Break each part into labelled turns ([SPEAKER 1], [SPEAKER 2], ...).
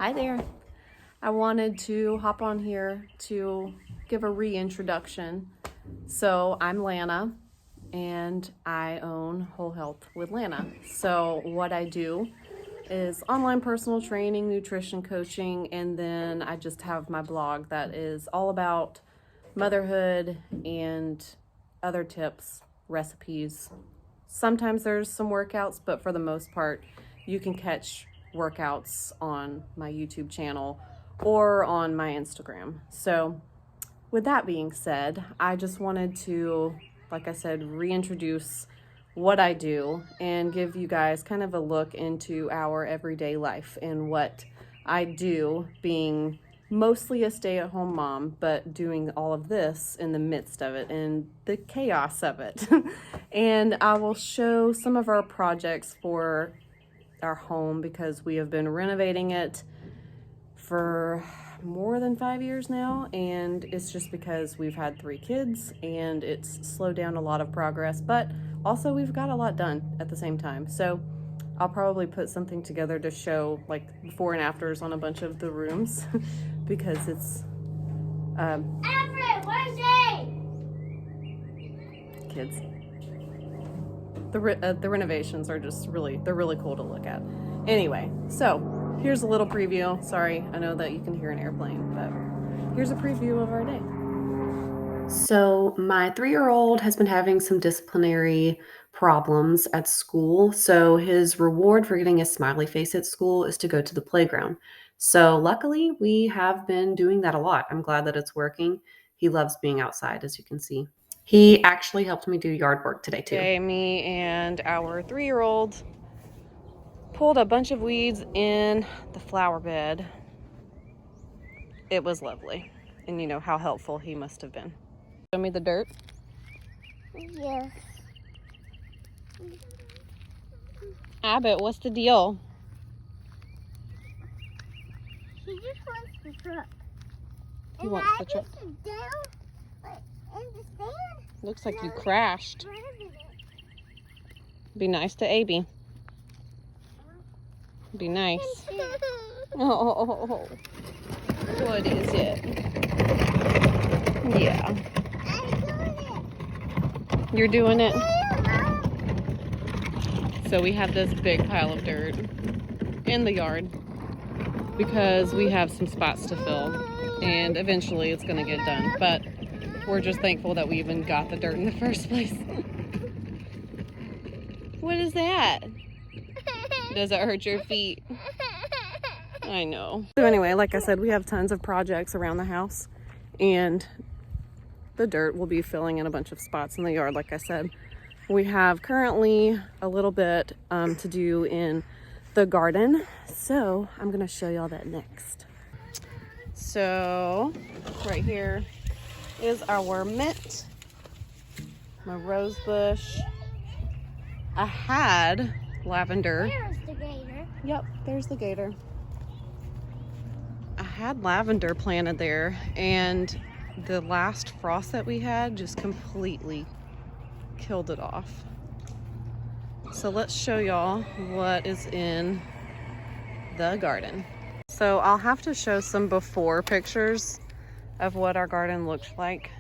[SPEAKER 1] Hi there. I wanted to hop on here to give a reintroduction. So I'm Lana and I own Whole Health with Lana. So what I do is online personal training, nutrition coaching, and then I just have my blog that is all about motherhood and other tips, recipes. Sometimes there's some workouts, but for the most part, you can catch workouts on my YouTube channel or on my Instagram. So with that being said, I just wanted to, like I said, reintroduce what I do and give you guys kind of a look into our everyday life and what I do, being mostly a stay-at-home mom, but doing all of this in the midst of it and the chaos of it. And I will show some of our projects for our home because we have been renovating it for more than 5 years now, and it's just because we've had 3 kids and it's slowed down a lot of progress, but also we've got a lot done at the same time. So I'll probably put something together to show like before and afters on a bunch of the rooms because it's
[SPEAKER 2] Everett, where's he?
[SPEAKER 1] kids. The renovations are just they're really cool to look at. Anyway, so here's a little preview. Sorry, I know that you can hear an airplane, but here's a preview of our day. So my 3-year-old has been having some disciplinary problems at school. So his reward for getting a smiley face at school is to go to the playground. So luckily we have been doing that a lot. I'm glad that it's working. He loves being outside, as you can see. He actually helped me do yard work today too. Today, me and our 3-year-old pulled a bunch of weeds in the flower bed. It was lovely. And you know how helpful he must have been. Show me the dirt.
[SPEAKER 2] Yes.
[SPEAKER 1] Abbott, what's the deal?
[SPEAKER 2] He just wants the truck.
[SPEAKER 1] He wants the truck.
[SPEAKER 2] Down, like, in the sand.
[SPEAKER 1] Looks like you crashed. Be nice to Abby. Be nice. Oh, what is it? Yeah. You're doing it? So we have this big pile of dirt in the yard because we have some spots to fill and eventually it's gonna get done. But we're just thankful that we even got the dirt in the first place. What is that? Does it hurt your feet? I know. So anyway, like I said, we have tons of projects around the house and the dirt will be filling in a bunch of spots in the yard, like I said. We have currently a little bit to do in the garden. So I'm gonna show y'all that next. So right here is our mint, my rose bush. I had lavender.
[SPEAKER 2] There's the gator.
[SPEAKER 1] Yep, there's the gator. I had lavender planted there and the last frost that we had just completely killed it off. So let's show y'all what is in the garden. So I'll have to show some before pictures of what our garden looks like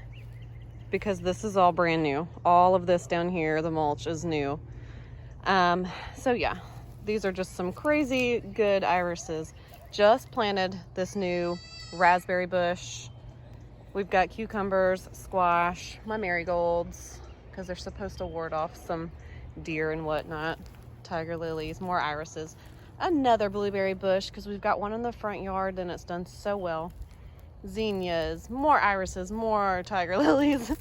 [SPEAKER 1] because this is all brand new. All of this down here, the mulch is new. So yeah, these are just some crazy good irises. Just planted this new raspberry bush. We've got cucumbers, squash, my marigolds, because they're supposed to ward off some deer and whatnot. Tiger lilies, more irises. Another blueberry bush, because we've got one in the front yard and it's done so well. Zinnias, more irises, more tiger lilies.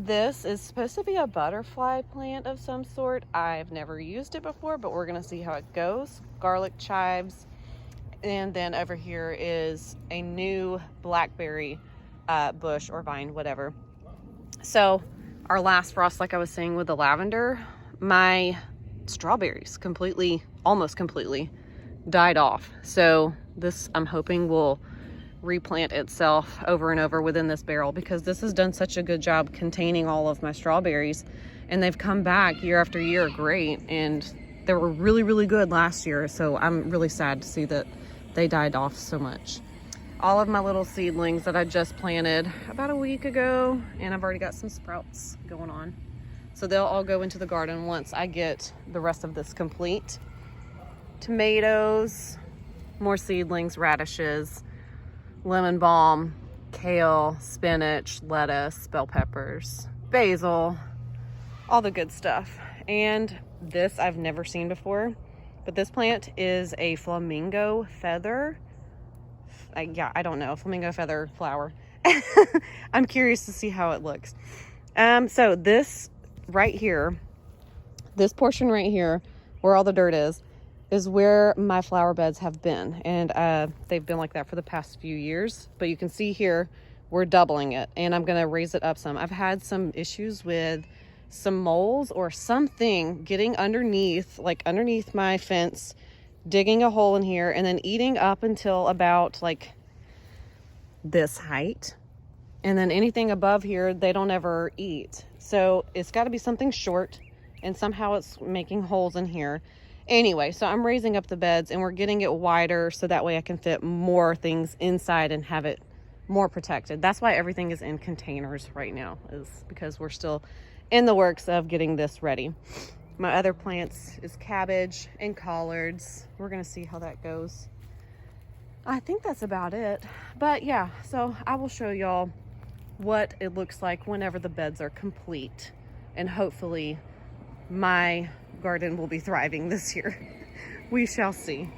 [SPEAKER 1] This is supposed to be a butterfly plant of some sort. I've never used it before, but we're gonna see how it goes. Garlic chives. And then over here is a new blackberry bush or vine, whatever. So our last frost, like I was saying with the lavender, my strawberries almost completely died off. So this, I'm hoping, will replant itself over and over within this barrel because this has done such a good job containing all of my strawberries and they've come back year after year great and They were really, really good last year, so I'm really sad to see that they died off so much. All of my little seedlings that I just planted about a week ago, and I've already got some sprouts going on. So they'll all go into the garden once I get the rest of this complete. Tomatoes, more seedlings, radishes, lemon balm, kale, spinach, lettuce, bell peppers, basil, all the good stuff. And this I've never seen before, but this plant is a flamingo feather. I don't know, flamingo feather flower. I'm curious to see how it looks. So this right here, this portion right here, where all the dirt is where my flower beds have been. And they've been like that for the past few years. But you can see here, we're doubling it. And I'm gonna raise it up some. I've had some issues with some moles or something getting underneath, like underneath my fence, digging a hole in here, and then eating up until about like this height. And then anything above here, they don't ever eat. So it's got to be something short, and somehow it's making holes in here. Anyway, so I'm raising up the beds and we're getting it wider so that way I can fit more things inside and have it more protected. That's why everything is in containers right now, is because we're still in the works of getting this ready. My other plants is cabbage and collards. We're gonna see how that goes. I think that's about it. But yeah, so I will show y'all what it looks like whenever the beds are complete. And hopefully my garden will be thriving this year. We shall see.